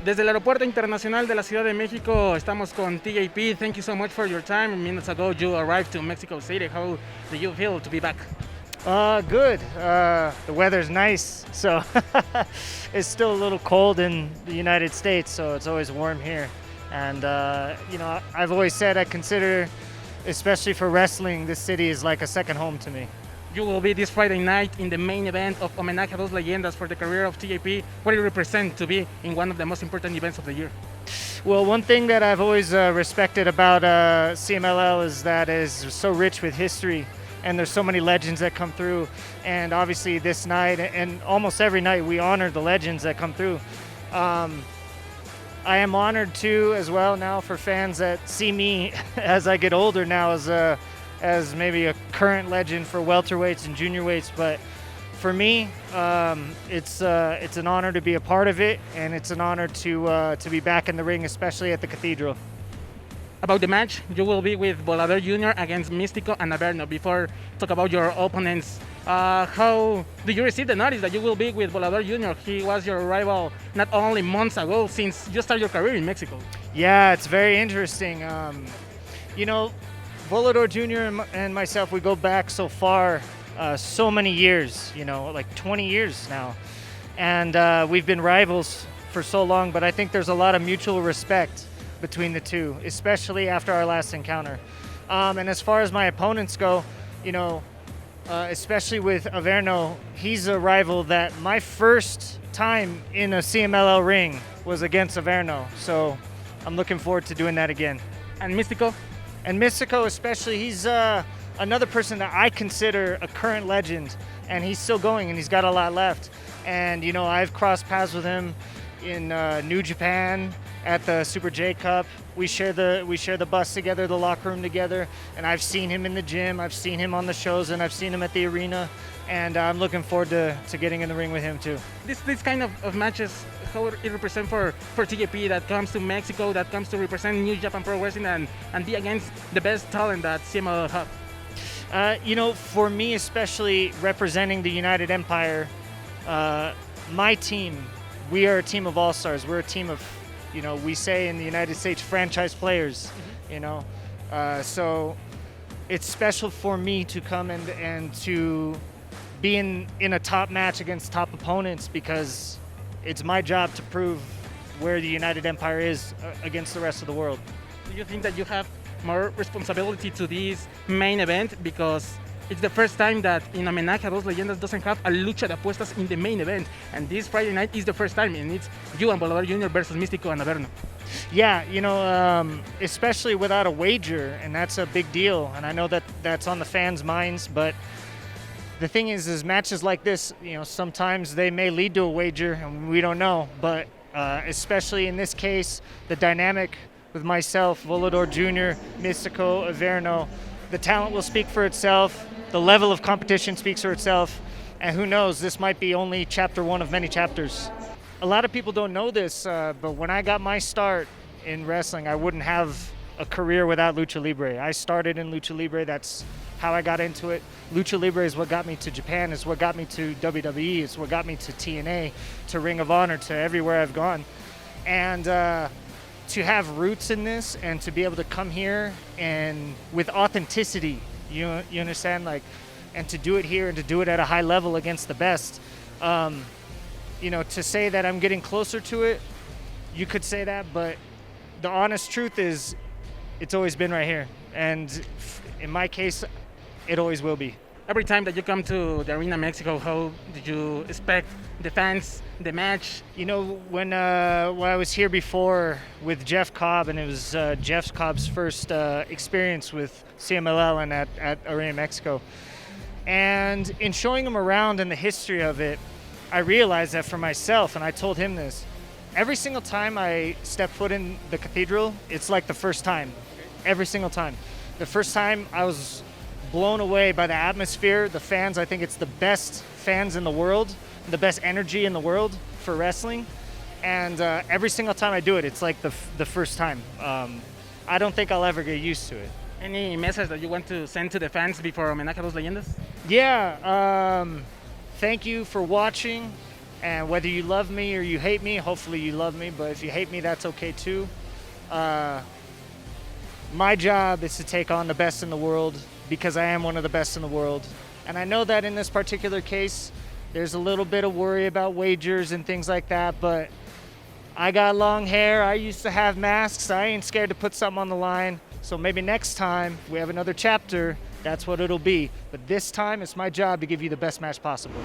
Desde el Aeropuerto Internacional de la Ciudad de México estamos con TJP. Thank you so much for your time. Minutes ago you arrived to Mexico City. How do you feel to be back? Good. The weather's nice, so it's still a little cold in the United States, so it's always warm here. And I've always said I consider, especially for wrestling, this city is like a second home to me. You will be this Friday night in the main event of Homenaje, Leyendas for the career of TJP. What do you represent to be in one of the most important events of the year? Well, one thing that I've always respected about CMLL is that it is so rich with history, and there's so many legends that come through. And obviously this night, and almost every night, we honor the legends that come through. I am honored too, as well, now for fans that see me as I get older now as maybe a current legend for welterweights and junior weights. But for me, it's an honor to be a part of it, and it's an honor to be back in the ring, especially at the cathedral. About the match, you will be with Volador Jr. against Místico and Averno. Before talk about your opponents, how do you receive the notice that you will be with Volador Jr.? He was your rival not only months ago, since you started your career in Mexico. Yeah, it's very interesting. Volador Jr. and myself, we go back so far, so many years, like 20 years now. And we've been rivals for so long, but I think there's a lot of mutual respect between the two, especially after our last encounter. And as far as my opponents go, especially with Averno, he's a rival that my first time in a CMLL ring was against Averno. So I'm looking forward to doing that again. And Místico? And Místico especially, he's another person that I consider a current legend, and he's still going, and he's got a lot left. And I've crossed paths with him in New Japan at the Super J Cup. We share the bus together, the locker room together, and I've seen him in the gym, I've seen him on the shows, and I've seen him at the arena, and I'm looking forward to getting in the ring with him too. This kind of matches, how it represents for TJP that comes to Mexico, that comes to represent New Japan Pro Wrestling and be against the best talent that CMLL have? For me, especially representing the United Empire, my team, we are a team of all-stars. We're a team of, we say in the United States, franchise players, so it's special for me to come and to be in a top match against top opponents, because it's my job to prove where the United Empire is against the rest of the world. Do you think that you have more responsibility to this main event, because it's the first time that in Homenaje Leyendas doesn't have a lucha de apuestas in the main event, and this Friday night is the first time, and it's you and Volador Jr. versus Místico and Averno? Yeah, especially without a wager, and that's a big deal, and I know that that's on the fans' minds, but the thing is matches like this, sometimes they may lead to a wager, and we don't know, but especially in this case, the dynamic with myself, Volador Jr., Místico, Averno, the talent will speak for itself, the level of competition speaks for itself, and who knows, this might be only chapter one of many chapters. A lot of people don't know this, but when I got my start in wrestling, I wouldn't have a career without Lucha Libre. I started in Lucha Libre, that's how I got into it. Lucha Libre is what got me to Japan, is what got me to WWE, it's what got me to TNA, to Ring of Honor, to everywhere I've gone. And to have roots in this and to be able to come here and with authenticity, you understand, and to do it here and to do it at a high level against the best, to say that I'm getting closer to it, you could say that, but the honest truth is it's always been right here, and in my case, it always will be. Every time that you come to the Arena Mexico, how did you expect the fans, the match? When I was here before with Jeff Cobb, and it was Jeff Cobb's first experience with CMLL and at Arena Mexico, and in showing him around and the history of it, I realized that for myself, and I told him this, every single time I step foot in the cathedral, it's like the first time, every single time. The first time I was blown away by the atmosphere, the fans. I think it's the best fans in the world, the best energy in the world for wrestling. And every single time I do it, it's like the first time. I don't think I'll ever get used to it. Any message that you want to send to the fans before Homenaje Leyendas? Yeah, thank you for watching. And whether you love me or you hate me, hopefully you love me, but if you hate me, that's okay too. My job is to take on the best in the world because I am one of the best in the world. And I know that in this particular case, there's a little bit of worry about wagers and things like that, but I got long hair, I used to have masks, I ain't scared to put something on the line. So maybe next time we have another chapter, that's what it'll be. But this time it's my job to give you the best match possible.